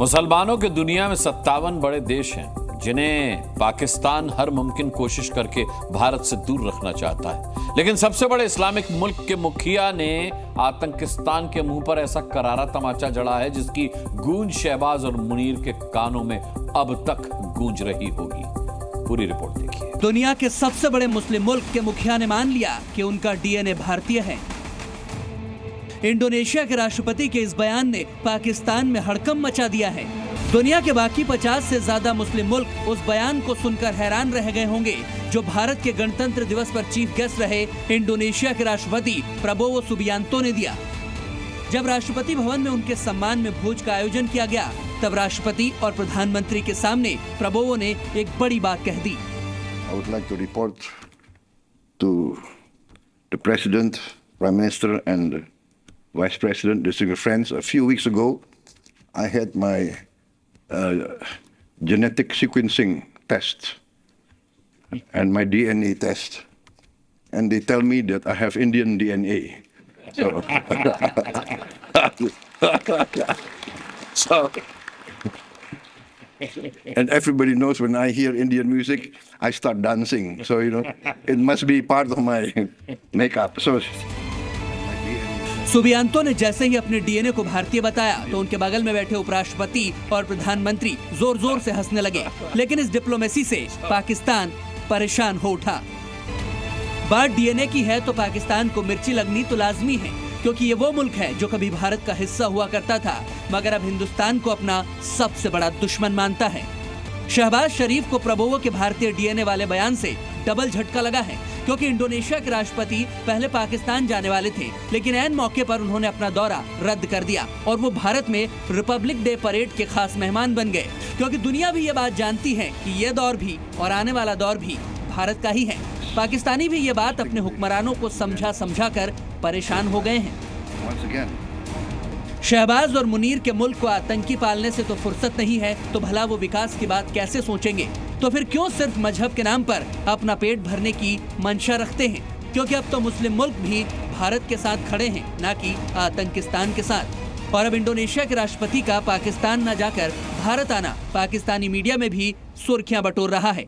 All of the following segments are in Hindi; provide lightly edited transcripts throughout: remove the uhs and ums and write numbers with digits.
मुसलमानों के दुनिया में 57 बड़े देश हैं जिन्हें पाकिस्तान हर मुमकिन कोशिश करके भारत से दूर रखना चाहता है, लेकिन सबसे बड़े इस्लामिक मुल्क के मुखिया ने आतंकिस्तान के मुंह पर ऐसा करारा तमाचा जड़ा है जिसकी गूंज शहबाज और मुनीर के कानों में अब तक गूंज रही होगी। पूरी रिपोर्ट देखिए। दुनिया के सबसे बड़े मुस्लिम मुल्क के मुखिया ने मान लिया कि उनका डीएनए भारतीय है। इंडोनेशिया के राष्ट्रपति के इस बयान ने पाकिस्तान में हड़कंप मचा दिया है। दुनिया के बाकी 50 से ज्यादा मुस्लिम मुल्क उस बयान को सुनकर हैरान रह गए होंगे जो भारत के गणतंत्र दिवस पर चीफ गेस्ट रहे इंडोनेशिया के राष्ट्रपति प्रबोवो सुबियांतो ने दिया। जब राष्ट्रपति भवन में उनके सम्मान में भोज का आयोजन किया गया, तब राष्ट्रपति और प्रधानमंत्री के सामने प्रबोवो ने एक बड़ी बात कह दी। I would like to report to the President, Prime Minister and Vice President, distinguished friends. A few weeks ago, I had my genetic sequencing test and my DNA test, and they tell me that I have Indian DNA. So and everybody knows when I hear Indian music, I start dancing. So, it must be part of my makeup. So, Subianto ने जैसे ही अपने डीएनए को भारतीय बताया तो उनके बगल में बैठे उपराष्ट्रपति और प्रधानमंत्री जोर जोर से हंसने लगे। लेकिन इस डिप्लोमेसी से पाकिस्तान परेशान हो उठा। बात डीएनए की है तो पाकिस्तान को मिर्ची लगनी तो लाजमी है, क्योंकि ये वो मुल्क है जो कभी भारत का हिस्सा हुआ करता था, मगर अब हिंदुस्तान को अपना सबसे बड़ा दुश्मन मानता है। शहबाज शरीफ को प्रबोवो के भारतीय डीएनए वाले बयान से डबल झटका लगा है, क्योंकि इंडोनेशिया के राष्ट्रपति पहले पाकिस्तान जाने वाले थे, लेकिन ऐन मौके पर उन्होंने अपना दौरा रद्द कर दिया और वो भारत में रिपब्लिक डे परेड के खास मेहमान बन गए, क्योंकि दुनिया भी ये बात जानती है कि ये दौर भी और आने वाला दौर भी भारत का ही है। पाकिस्तानी भी ये बात अपने हुक्मरानों को समझा कर परेशान हो गए हैं। शहबाज और मुनीर के मुल्क को आतंकी पालने से तो फुर्सत नहीं है, तो भला वो विकास की बात कैसे सोचेंगे? तो फिर क्यों सिर्फ मजहब के नाम पर अपना पेट भरने की मंशा रखते हैं? क्योंकि अब तो मुस्लिम मुल्क भी भारत के साथ खड़े हैं, ना कि आतंकिस्तान के साथ। और अब इंडोनेशिया के राष्ट्रपति का पाकिस्तान न जाकर भारत आना पाकिस्तानी मीडिया में भी सुर्खियां बटोर रहा है।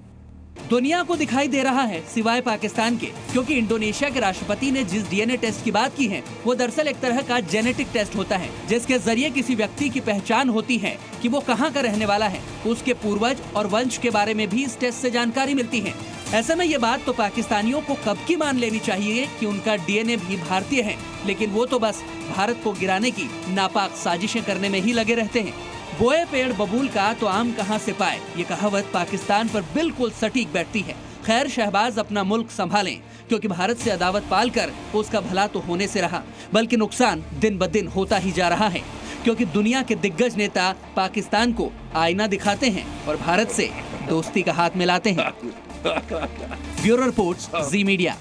दुनिया को दिखाई दे रहा है सिवाय पाकिस्तान के, क्योंकि इंडोनेशिया के राष्ट्रपति ने जिस डीएनए टेस्ट की बात की है वो दरअसल एक तरह का जेनेटिक टेस्ट होता है, जिसके जरिए किसी व्यक्ति की पहचान होती है कि वो कहाँ का रहने वाला है। उसके पूर्वज और वंश के बारे में भी इस टेस्ट से जानकारी मिलती है। ऐसे में ये बात तो पाकिस्तानियों को कब की मान लेनी चाहिए कि उनका डीएनए भी भारतीय है, लेकिन वो तो बस भारत को गिराने की नापाक साजिशें करने में ही लगे रहते हैं। बोए पेड़ बबूल का तो आम कहां से पाए, ये कहावत पाकिस्तान पर बिल्कुल सटीक बैठती है। खैर, शहबाज अपना मुल्क संभालें, क्योंकि भारत से अदावत पालकर उसका भला तो होने से रहा, बल्कि नुकसान दिन ब दिन होता ही जा रहा है, क्योंकि दुनिया के दिग्गज नेता पाकिस्तान को आईना दिखाते हैं और भारत से दोस्ती का हाथ मिलाते हैं। ब्यूरो रिपोर्ट, जी मीडिया।